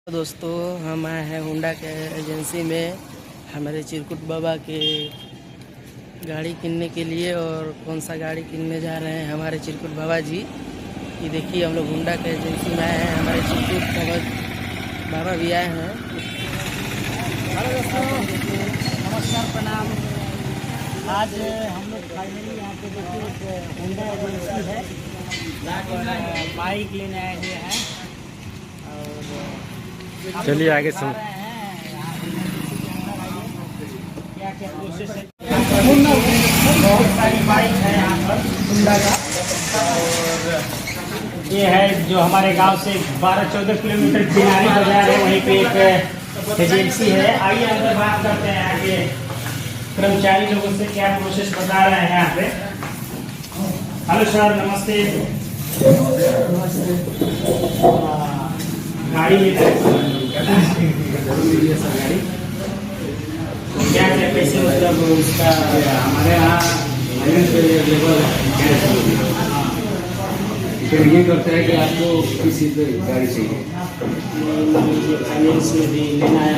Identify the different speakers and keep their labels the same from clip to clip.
Speaker 1: दोस्तों, हम आए हैं होंडा के एजेंसी में हमारे चिरकुट बाबा के गाड़ी किनने के लिए। और कौन सा गाड़ी किनने जा रहे हैं हमारे चिरकुट बाबा जी, ये देखिए। हम लोग होंडा के एजेंसी में आए हैं, हमारे चिरकुट बाबा भी आए हैं।
Speaker 2: हेलो दोस्तों, नमस्कार, प्रणाम। आज हम लोग फाइनली यहाँ पे देखिए एक होंडा एजेंसी है, यहाँ पर बाइक लेने आए हुए हैं। और
Speaker 3: चलिए आगे सुन।
Speaker 2: क्या क्या प्रोसेस है, बहुत सारी बाइक है यहाँ पर होंडा का। और ये है जो हमारे गांव से 12-14 किलोमीटर चिनारी बाजार है, वहीं पे एक एजेंसी है। आइए अंदर बात करते हैं आगे कर्मचारी लोगों से, क्या प्रोसेस बता रहे हैं यहाँ पे। हेलो सर, नमस्ते। गाड़ी क्या क्या कैसे, मतलब उसका हमारे यहाँ
Speaker 4: फिर ये करता है कि आपको किसी पे गाड़ी चाहिए,
Speaker 2: फाइनेंस में भी लेना है,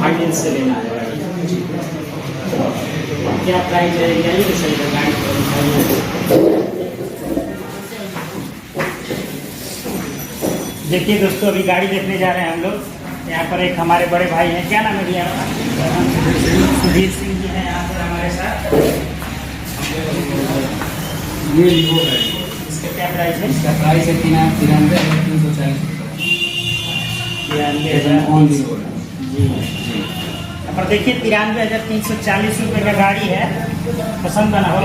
Speaker 2: फाइनेंस से लेना है। क्या प्राइस है, क्या ये सही है गाड़ी का? देखिए दोस्तों, अभी गाड़ी देखने जा रहे हैं हम लोग। यहाँ पर एक हमारे बड़े भाई हैं, क्या नाम है भैया? सुधीर सिंह जी हैं यहाँ पर हमारे साथ।
Speaker 4: ये लीवो है।
Speaker 2: इसका क्या प्राइस है?
Speaker 4: इसका प्राइस है 93,340 ऑन लीवो है।
Speaker 2: जी। यहाँ पर देखिए 93,340 रुपये का गाड़ी है। पसंद बना हो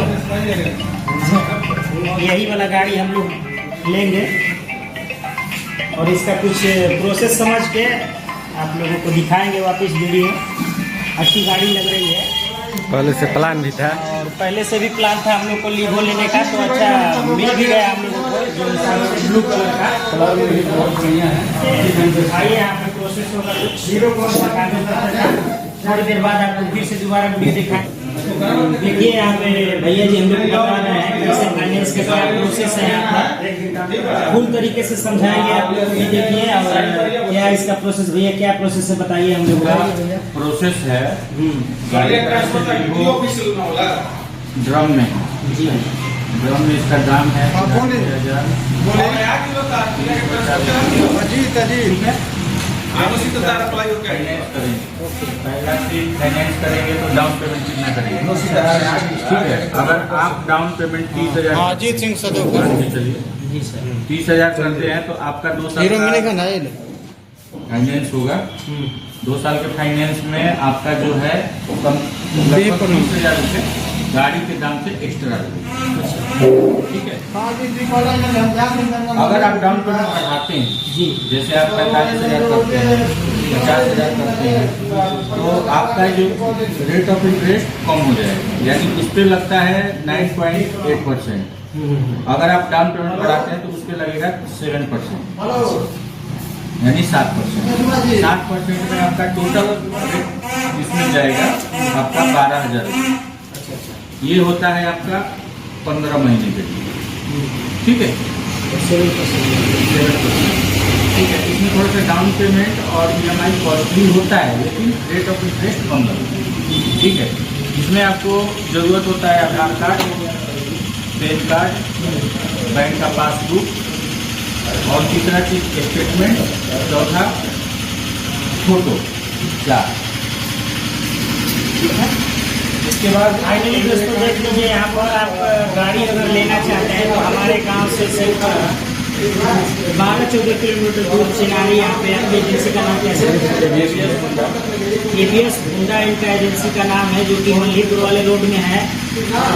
Speaker 2: यही वाला गाड़ी हम लोग लेंगे, और इसका कुछ प्रोसेस समझ के आप लोगों को दिखाएंगे वापस वीडियो। अच्छी गाड़ी लग रही है,
Speaker 3: पहले से प्लान भी था
Speaker 2: और पहले से भी प्लान था हम लोग को लीवो लेने का, तो अच्छा मिल भी गया हम लोगों को, जो ब्लू कलर का।
Speaker 4: कलर में भी बहुत बढ़िया है।
Speaker 2: आइए यहाँ पे प्रोसेस होगा थोड़ी देर बाद आपको फिर से दोबारा वीडियो दिखाएं। देखिए यहाँ पे भैया जी हम लोग बता रहे हैं कैसे फाइनेंस का क्या प्रोसेस है। यहाँ पर फुल तरीके से समझाएंगे आप लोग, ये देखिए। और क्या इसका प्रोसेस, भैया क्या प्रोसेस है बताइए हम लोग का।
Speaker 5: प्रोसेस है गाड़ी का ड्रम में
Speaker 2: जी
Speaker 5: ड्रम में इसका दाम है 90,000। फाइनेंस करेंगे तो डाउन पेमेंट कितना करेंगे? ठीक है, अगर आप डाउन पेमेंट 30,000 चलिए
Speaker 2: जी सर
Speaker 5: 30,000 करते हैं तो आपका 2 साल फाइनेंस होगा। 2 साल के फाइनेंस में आपका जो है कम 30,000 रुपये गाड़ी के दाम से एक्स्ट्रा लगेगा। ठीक है, अगर आप डाउन पेमेंट बढ़ाते हैं
Speaker 2: जी,
Speaker 5: जैसे आप 45,000 करते हैं, 50,000 करते हैं, तो आपका जो रेट ऑफ इंटरेस्ट कम हो जाएगा, यानी इस पर लगता है 9.8%। अगर आप डाउन पेमेंट बढ़ाते हैं तो उस पर लगेगा 7%, यानी 7%। 7% में आपका टोटल इसमें जाएगा आपका 12,000। ये होता है आपका 15 महीने के लिए। ठीक है, 7%। ठीक है, इसमें थोड़ा सा डाउन पेमेंट और EMI कॉस्टली होता है, लेकिन रेट ऑफ इंटरेस्ट कम लगता है। ठीक है, इसमें आपको ज़रूरत होता है आधार कार्ड, पैन कार्ड, बैंक का पासबुक, और तीसरा चीज स्टेटमेंट, चौथा फोटो, 4। ठीक है,
Speaker 2: इसके बाद फाइनली दोस्तों देख लीजिए, यहाँ पर आप गाड़ी अगर लेना चाहते हैं तो हमारे गांव से सिर्फ 12-14 किलोमीटर दूर चिनारी, यहाँ पे आपकी एजेंसी का नाम कैसे? ABS होंडा इनका एजेंसी का नाम है, जो कि मल्लीपुर वाले रोड में है।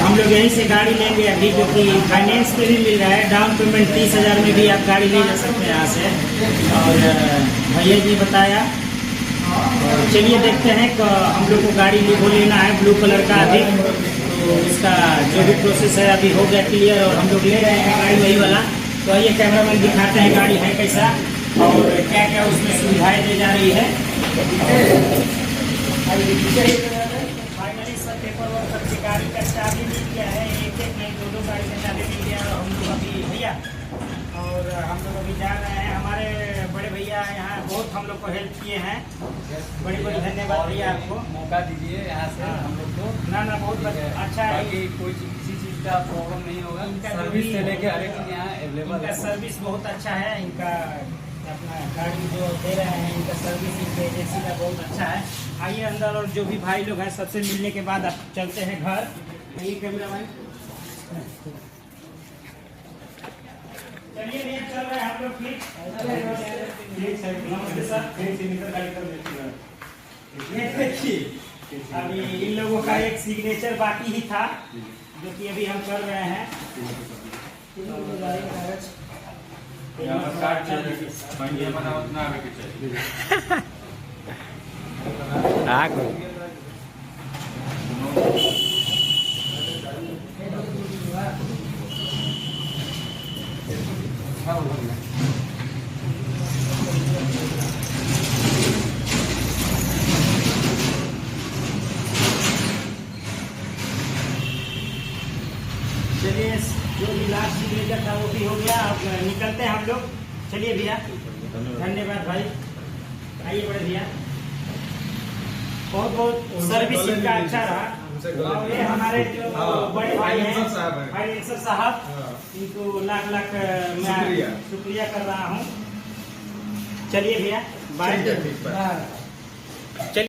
Speaker 2: हम लोग यहीं से गाड़ी लेंगे अभी, क्योंकि फाइनेंस पे भी मिल रहा है। डाउन पेमेंट 30,000 में भी आप गाड़ी ले जा सकते हैं यहाँ से। और भैया जी बताया, चलिए देखते हैं। हम लोग को गाड़ी लीवो लेना है ब्लू कलर का अभी, तो इसका जो भी प्रोसेस है अभी हो गया क्लियर, और हम लोग ले रहे हैं गाड़ी वही वाला। तो आइए कैमरामैन दिखाते हैं गाड़ी है कैसा और क्या क्या उसमें सुविधाएं दी जा रही है। फाइनली सब पेपर वर्क करके गाड़ी का चाबी मिल गया है, एक नहीं 2 गाड़ी का चाबी मिल गया। और हम लोग अभी भैया और हम लोग अभी जा रहे हैं। हमारे बड़े भैया यहाँ बहुत हम लोग को हेल्प किए हैं। बड़ी बड़ी धन्यवाद भैया आपको।
Speaker 6: मौका दीजिए यहाँ से हम लोग को।
Speaker 2: ना बहुत अच्छा है।
Speaker 6: बाकी कोई किसी चीज़ का प्रॉब्लम नहीं होगा। सर्विस से लेके हर एक चीज़ यहाँ अवेलेबल
Speaker 2: इनका
Speaker 6: है।
Speaker 2: सर्विस बहुत अच्छा है। इनका अपना गाड़ी जो दे रहे हैं, इनका सर्विस इनका एजेंसी का बहुत अच्छा है। आइए अंदर, और जो भी भाई लोग हैं सबसे मिलने के बाद अब चलते हैं घर। आइए कैमरा मैन, चलिए भैया चल रहे हैं हम लोग। नमस्ते सर। ये देखिए अभी इन लोगों का एक सिग्नेचर बाकी ही था, जो कि अभी हम कर रहे हैं।
Speaker 3: आगो
Speaker 2: चलिए, जो भी लास्ट सिग्नेचर था वो भी हो गया। अब निकलते हैं हम लोग। चलिए भैया, धन्यवाद भाई। आइए बड़े भैया, बहुत बहुत सर्विस इनका अच्छा रहा। और ये हमारे जो बड़े भाई हैं फाइनेंसर साहब, इनको लाख लाख मैं शुक्रिया कर रहा हूँ। चलिए भैया, बाय।